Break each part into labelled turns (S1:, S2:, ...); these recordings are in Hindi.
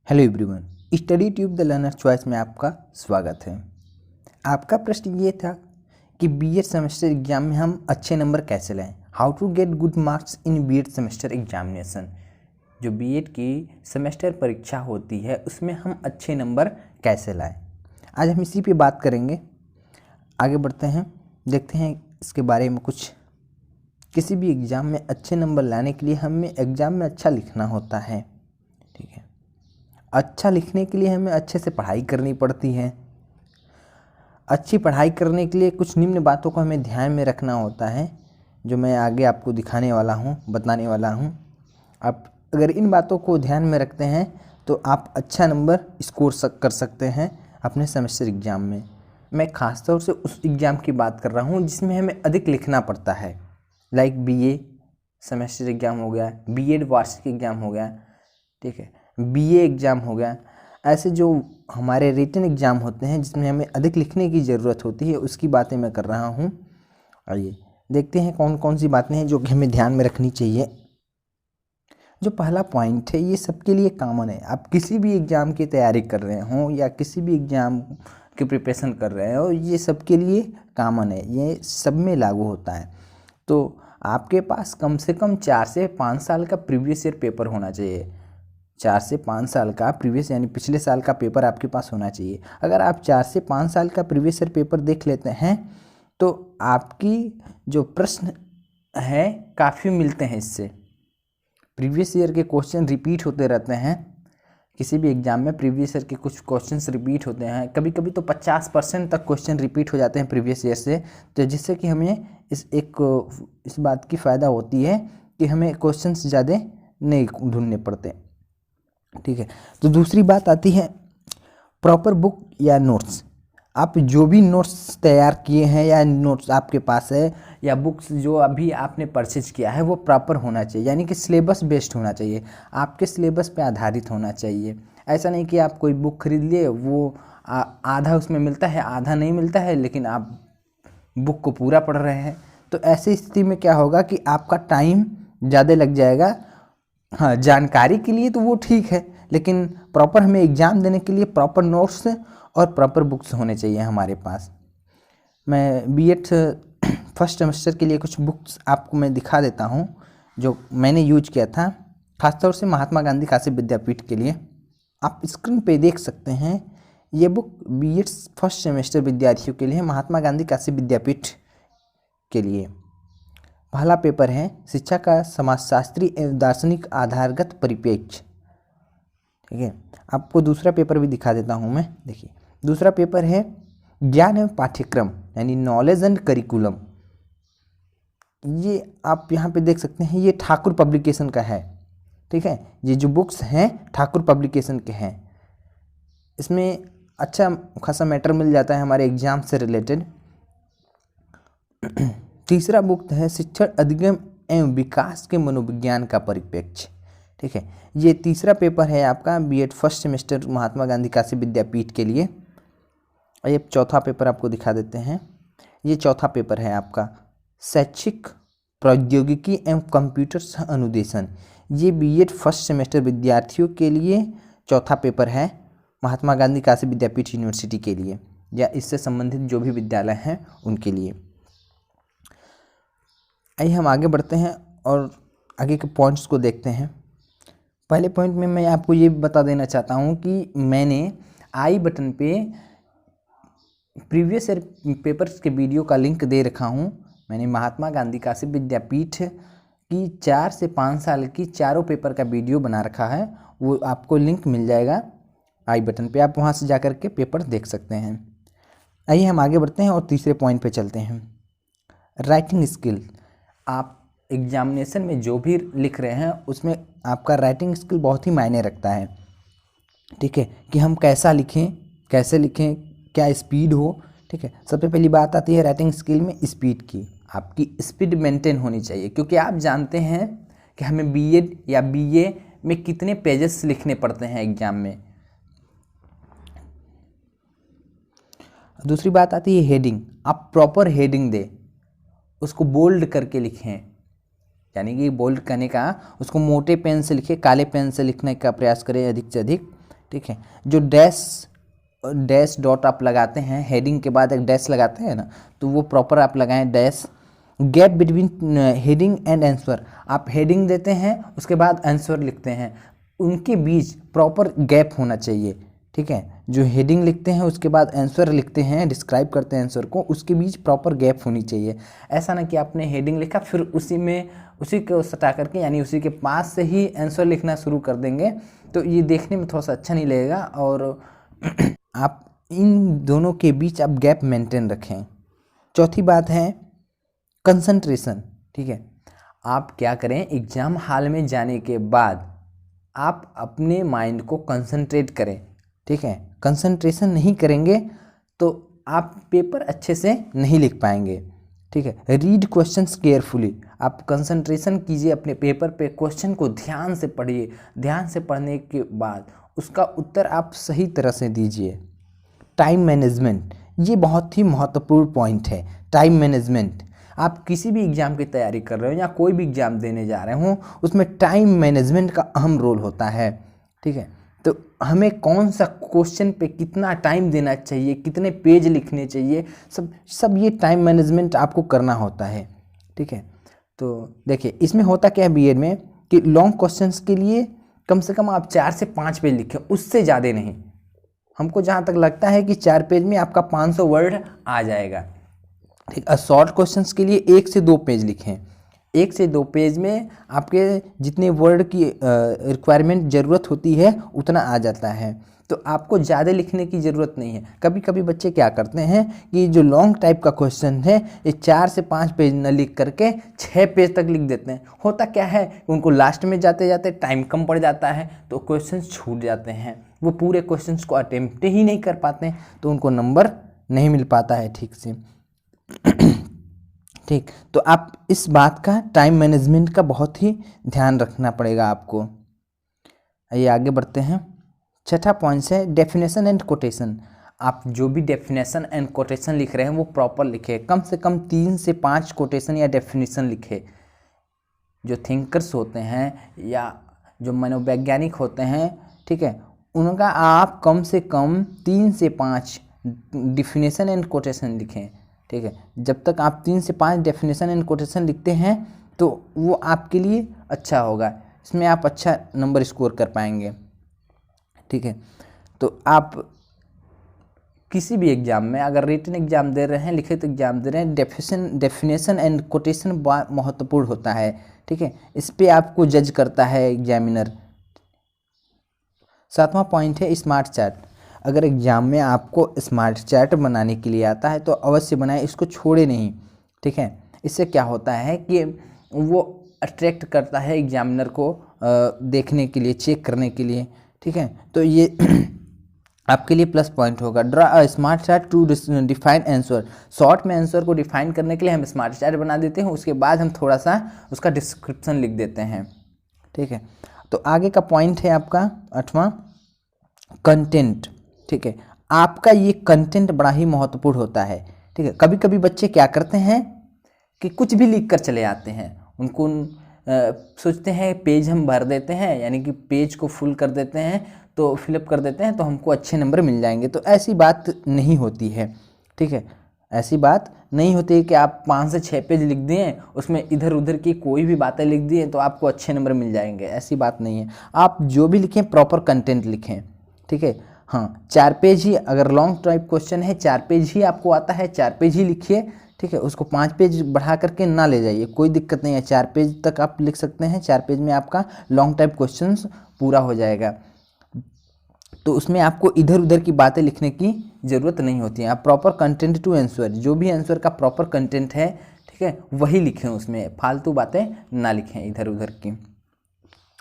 S1: Hello everyone, study tube the learner choice में आपका स्वागत है। आपका प्रश्न ये था कि बीएड सेमेस्टर एग्जाम में हम अच्छे नंबर कैसे लाएं। How to get good marks in B Ed semester examination. जो बीएड की सेमेस्टर परीक्षा होती है उसमें हम अच्छे नंबर कैसे लाएं, आज हम इसी पे बात करेंगे। आगे बढ़ते हैं, देखते हैं इसके बारे में कुछ। किसी भी एग्ज़ाम में अच्छे नंबर लाने के लिए हमें एग्ज़ाम में अच्छा लिखना होता है। ठीक है, अच्छा लिखने के लिए हमें अच्छे से पढ़ाई करनी पड़ती है। अच्छी पढ़ाई करने के लिए कुछ निम्न बातों को हमें ध्यान में रखना होता है, जो मैं आगे आपको दिखाने वाला हूँ, बताने वाला हूँ। आप अगर इन बातों को ध्यान में रखते हैं तो आप अच्छा नंबर स्कोर कर सकते हैं अपने सेमेस्टर एग्ज़ाम में। मैं ख़ासतौर से उस एग्ज़ाम की बात कर रहा हूँ जिसमें हमें अधिक लिखना पड़ता है, लाइक बीए सेमेस्टर एग्ज़ाम हो गया, बीएड वार्षिक एग्ज़ाम हो गया, ठीक है, बीए एग्ज़ाम हो गया। ऐसे जो हमारे रिटन एग्ज़ाम होते हैं जिसमें हमें अधिक लिखने की ज़रूरत होती है, उसकी बातें मैं कर रहा हूँ। आइए देखते हैं कौन कौन सी बातें हैं जो कि हमें ध्यान में रखनी चाहिए। जो पहला पॉइंट है ये सबके लिए कॉमन है। आप किसी भी एग्ज़ाम की तैयारी कर रहे हों या किसी भी एग्ज़ाम की प्रिपरेशन कर रहे हो, ये सबके लिए कॉमन है, ये सब में लागू होता है। तो आपके पास कम से कम 4 से 5 साल का प्रीवियस ईयर पेपर होना चाहिए। 4 से 5 साल का प्रीवियस यानी पिछले साल का पेपर आपके पास होना चाहिए। अगर आप 4 से 5 साल का प्रीवियस ईयर पेपर देख लेते हैं तो आपकी जो प्रश्न है काफ़ी मिलते हैं इससे। प्रीवियस ईयर के क्वेश्चन रिपीट होते रहते हैं। किसी भी एग्ज़ाम में प्रीवियस ईयर के कुछ क्वेश्चंस रिपीट होते हैं, कभी कभी तो 50% तक क्वेश्चन रिपीट हो जाते हैं प्रीवियस ईयर से। तो जिससे कि हमें इस बात की फ़ायदा होती है कि हमें क्वेश्चंस ज़्यादा नहीं ढूंढने पड़ते। ठीक है, तो दूसरी बात आती है प्रॉपर बुक या नोट्स। आप जो भी नोट्स तैयार किए हैं या नोट्स आपके पास है या बुक्स जो अभी आपने परचेज किया है वो प्रॉपर होना चाहिए, यानी कि सिलेबस बेस्ड होना चाहिए, आपके सिलेबस पे आधारित होना चाहिए। ऐसा नहीं कि आप कोई बुक खरीद लिए, वो आधा उसमें मिलता है आधा नहीं मिलता है, लेकिन आप बुक को पूरा पढ़ रहे हैं। तो ऐसी स्थिति में क्या होगा कि आपका टाइम ज़्यादा लग जाएगा। हाँ, जानकारी के लिए तो वो ठीक है, लेकिन प्रॉपर हमें एग्ज़ाम देने के लिए प्रॉपर नोट्स और प्रॉपर बुक्स होने चाहिए हमारे पास। मैं बीएड फर्स्ट सेमेस्टर के लिए कुछ बुक्स आपको मैं दिखा देता हूँ जो मैंने यूज किया था, खासतौर से महात्मा गांधी काशी विद्यापीठ के लिए। आप स्क्रीन पे देख सकते हैं, ये बुक बीएड फर्स्ट सेमेस्टर विद्यार्थियों के लिए, महात्मा गांधी काशी विद्यापीठ के लिए। पहला पेपर है शिक्षा का समाजशास्त्री एवं दार्शनिक आधारगत परिप्रेक्ष्य। ठीक है, आपको दूसरा पेपर भी दिखा देता हूँ मैं। देखिए, दूसरा पेपर है ज्ञान एवं पाठ्यक्रम यानी नॉलेज एंड करिकुलम। ये आप यहाँ पे देख सकते हैं, ये ठाकुर पब्लिकेशन का है। ठीक है, ये जो बुक्स हैं ठाकुर पब्लिकेशन के हैं। इसमें अच्छा खासा मैटर मिल जाता है हमारे एग्जाम से रिलेटेड। तीसरा बुक है शिक्षण अधिगम एवं विकास के मनोविज्ञान का परिप्रेक्ष्य। ठीक है, ये तीसरा पेपर है आपका BEd first semester Mahatma Gandhi Kashi विद्यापीठ के लिए। ये चौथा पेपर आपको दिखा देते हैं। ये चौथा पेपर है आपका शैक्षिक प्रौद्योगिकी एवं कंप्यूटर सह अनुदेशन। ये बीएड फर्स्ट सेमेस्टर विद्यार्थियों के लिए चौथा पेपर है महात्मा गांधी काशी विद्यापीठ यूनिवर्सिटी के लिए या इससे संबंधित जो भी विद्यालय हैं उनके लिए। आइए हम आगे बढ़ते हैं और आगे के पॉइंट्स को देखते हैं। पहले पॉइंट में मैं आपको ये बता देना चाहता हूँ कि मैंने आई बटन पे प्रीवियस ईयर पेपर्स के वीडियो का लिंक दे रखा हूँ। मैंने महात्मा गांधी काशी विद्यापीठ की 4 से 5 साल की चारों पेपर का वीडियो बना रखा है, वो आपको लिंक मिल जाएगा आई बटन पे, आप वहाँ से जा कर के पेपर देख सकते हैं। आइए हम आगे बढ़ते हैं और तीसरे पॉइंट पे चलते हैं, राइटिंग स्किल। आप एग्जामिनेशन में जो भी लिख रहे हैं उसमें आपका राइटिंग स्किल बहुत ही मायने रखता है। ठीक है, कि हम कैसा लिखें, कैसे लिखें, क्या स्पीड हो। ठीक है, सबसे पहली बात आती है राइटिंग स्किल में स्पीड की। आपकी स्पीड मेंटेन होनी चाहिए, क्योंकि आप जानते हैं कि हमें बीएड या बीए में कितने पेजेस लिखने पड़ते हैं एग्जाम में। दूसरी बात आती है हेडिंग। आप प्रॉपर हेडिंग दें, उसको बोल्ड करके लिखें, यानी कि बोल्ड करने का उसको मोटे पेन से लिखें, काले पेन से लिखने का प्रयास करें अधिक से अधिक। ठीक है। जो डैश डॉट आप लगाते हैं, हेडिंग के बाद एक डैश लगाते हैं ना, तो वो प्रॉपर आप लगाएं dash. Gap between heading and answer, आप हेडिंग देते हैं उसके बाद आंसर लिखते हैं, उनके बीच प्रॉपर गैप होना चाहिए। ठीक है, जो हेडिंग लिखते हैं उसके बाद आंसर लिखते हैं, डिस्क्राइब करते हैं आंसर को, उसके बीच प्रॉपर गैप होनी चाहिए। ऐसा ना कि आपने हेडिंग लिखा फिर उसी को सटा करके यानी उसी के पास से ही आंसर लिखना शुरू कर देंगे, तो ये देखने में थोड़ा सा अच्छा नहीं लगेगा। और आप इन दोनों के बीच आप गैप मेंटेन रखें। चौथी बात है कंसंट्रेशन। ठीक है, आप क्या करें, एग्ज़ाम हॉल में जाने के बाद आप अपने माइंड को कंसंट्रेट करें। ठीक है, कंसंट्रेशन नहीं करेंगे तो आप पेपर अच्छे से नहीं लिख पाएंगे। ठीक है, रीड क्वेश्चंस केयरफुली, आप कंसंट्रेशन कीजिए अपने पेपर पे, क्वेश्चन को ध्यान से पढ़िए, ध्यान से पढ़ने के बाद उसका उत्तर आप सही तरह से दीजिए। टाइम मैनेजमेंट, ये बहुत ही महत्वपूर्ण पॉइंट है। टाइम मैनेजमेंट, आप किसी भी एग्ज़ाम की तैयारी कर रहे हो या कोई भी एग्ज़ाम देने जा रहे हो, उसमें टाइम मैनेजमेंट का अहम रोल होता है। ठीक है, तो हमें कौन सा क्वेश्चन पे कितना टाइम देना चाहिए, कितने पेज लिखने चाहिए, सब ये टाइम मैनेजमेंट आपको करना होता है। ठीक है, तो देखिए इसमें होता क्या है बीएड में कि लॉन्ग क्वेश्चंस के लिए कम से कम आप 4 से 5 पेज लिखें, उससे ज़्यादा नहीं। हमको जहाँ तक लगता है कि 4 पेज में आपका 500 वर्ड आ जाएगा। ठीक, शॉर्ट क्वेश्चंस के लिए 1 से 2 पेज लिखें। 1 से 2 पेज में आपके जितने वर्ड की रिक्वायरमेंट ज़रूरत होती है उतना आ जाता है, तो आपको ज़्यादा लिखने की ज़रूरत नहीं है। कभी कभी बच्चे क्या करते हैं कि जो लॉन्ग टाइप का क्वेश्चन है ये 4 से 5 पेज न लिख करके 6 पेज तक लिख देते हैं। होता क्या है, उनको लास्ट में जाते जाते टाइम कम पड़ जाता है तो क्वेश्चन छूट जाते हैं, वो पूरे क्वेश्चन को अटेम्प्ट ही नहीं कर पाते हैं, तो उनको नंबर नहीं मिल पाता है ठीक से। ठीक, तो आप इस बात का, टाइम मैनेजमेंट का बहुत ही ध्यान रखना पड़ेगा आपको। आइए आगे बढ़ते हैं। छठा पॉइंट है डेफिनेशन एंड कोटेशन। आप जो भी डेफिनेशन एंड कोटेशन लिख रहे हैं वो प्रॉपर लिखे, कम से कम 3 से 5 कोटेशन या डेफिनेशन लिखे। जो थिंकर्स होते हैं या जो मनोवैज्ञानिक होते हैं, ठीक है, उनका आप कम से कम 3 से 5 डेफिनेशन एंड कोटेशन लिखें। ठीक है, जब तक आप 3 से 5 डेफिनेशन एंड कोटेशन लिखते हैं तो वो आपके लिए अच्छा होगा, इसमें आप अच्छा नंबर स्कोर कर पाएंगे। ठीक है, तो आप किसी भी एग्ज़ाम में अगर रिटन एग्ज़ाम दे रहे हैं, लिखित एग्ज़ाम दे रहे हैं, डेफिनेशन एंड कोटेशन महत्वपूर्ण होता है। ठीक है, इस पे आपको जज करता है एग्जामिनर। 7वां पॉइंट है स्मार्ट चार्ट। अगर एग्ज़ाम में आपको स्मार्ट चार्ट बनाने के लिए आता है तो अवश्य बनाएं, इसको छोड़े नहीं। ठीक है, इससे क्या होता है कि वो अट्रैक्ट करता है एग्जामिनर को देखने के लिए, चेक करने के लिए। ठीक है, तो ये आपके लिए प्लस पॉइंट होगा। Draw a smart chart to define answer. Short में आंसर को डिफाइन करने के लिए हम स्मार्ट चार्ट बना देते हैं, उसके बाद हम थोड़ा सा उसका डिस्क्रिप्शन लिख देते हैं। ठीक है, तो आगे का पॉइंट है आपका 8वां, कंटेंट। ठीक है, आपका ये कंटेंट बड़ा ही महत्वपूर्ण होता है। ठीक है, कभी कभी बच्चे क्या करते हैं कि कुछ भी लिख कर चले आते हैं, उनको सोचते हैं पेज हम भर देते हैं, यानी कि पेज को फुल कर देते हैं, तो फिलअप कर देते हैं तो हमको अच्छे नंबर मिल जाएंगे। तो ऐसी बात नहीं होती है। ठीक है, ऐसी बात नहीं होती है कि आप 5 से 6 पेज लिख दिए, उसमें इधर उधर की कोई भी बातें लिख दिए तो आपको अच्छे नंबर मिल जाएंगे, ऐसी बात नहीं है। आप जो भी लिखें प्रॉपर कंटेंट लिखें। ठीक है, हाँ, 4 पेज ही, अगर लॉन्ग टाइप क्वेश्चन है 4 पेज ही आपको आता है, 4 पेज ही लिखिए। ठीक है, उसको 5 पेज बढ़ा करके ना ले जाइए, कोई दिक्कत नहीं है, 4 पेज तक आप लिख सकते हैं। 4 पेज में आपका लॉन्ग टाइप क्वेश्चन पूरा हो जाएगा, तो उसमें आपको इधर उधर की बातें लिखने की ज़रूरत नहीं होती है। आप प्रॉपर कंटेंट टू आंसर, जो भी आंसर का प्रॉपर कंटेंट है, ठीक है, वही लिखें, उसमें फालतू बातें ना लिखें इधर उधर की।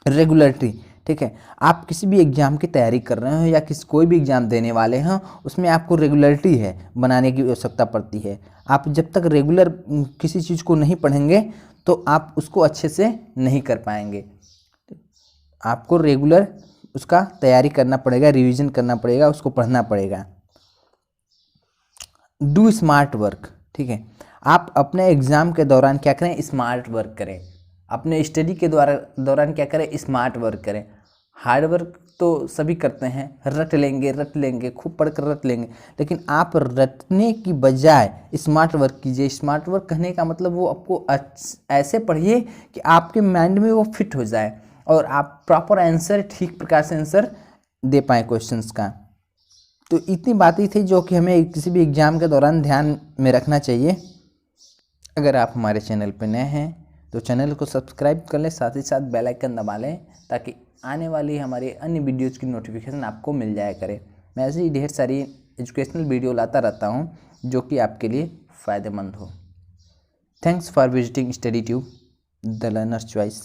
S1: रेगुलरिटी, ठीक है, आप किसी भी एग्ज़ाम की तैयारी कर रहे हो या कोई भी एग्ज़ाम देने वाले हैं, उसमें आपको रेगुलरिटी है बनाने की आवश्यकता पड़ती है। आप जब तक रेगुलर किसी चीज़ को नहीं पढ़ेंगे तो आप उसको अच्छे से नहीं कर पाएंगे। आपको रेगुलर उसका तैयारी करना पड़ेगा, रिवीजन करना पड़ेगा, उसको पढ़ना पड़ेगा। Do smart work. ठीक है, आप अपने एग्ज़ाम के दौरान क्या करें, स्मार्ट वर्क करें। अपने स्टडी के दौरान क्या करें, स्मार्ट वर्क करें। हार्ड वर्क तो सभी करते हैं, रट लेंगे, खूब पढ़कर रट लेंगे, लेकिन आप रटने की बजाय स्मार्ट वर्क कीजिए। स्मार्ट वर्क कहने का मतलब वो आपको ऐसे पढ़िए कि आपके माइंड में वो फिट हो जाए और आप प्रॉपर आंसर, ठीक प्रकार से आंसर दे पाए क्वेश्चंस का। तो इतनी बातें थी जो कि हमें किसी भी एग्ज़ाम के दौरान ध्यान में रखना चाहिए। अगर आप हमारे चैनल पर नए हैं तो चैनल को सब्सक्राइब कर लें, साथ ही साथ बेल आइकन दबा लें ताकि आने वाली हमारी अन्य वीडियोज़ की नोटिफिकेशन आपको मिल जाया करे। मैं ऐसे ही ढेर सारी एजुकेशनल वीडियो लाता रहता हूँ जो कि आपके लिए फ़ायदेमंद हो। Thanks for visiting study tube the learners choice.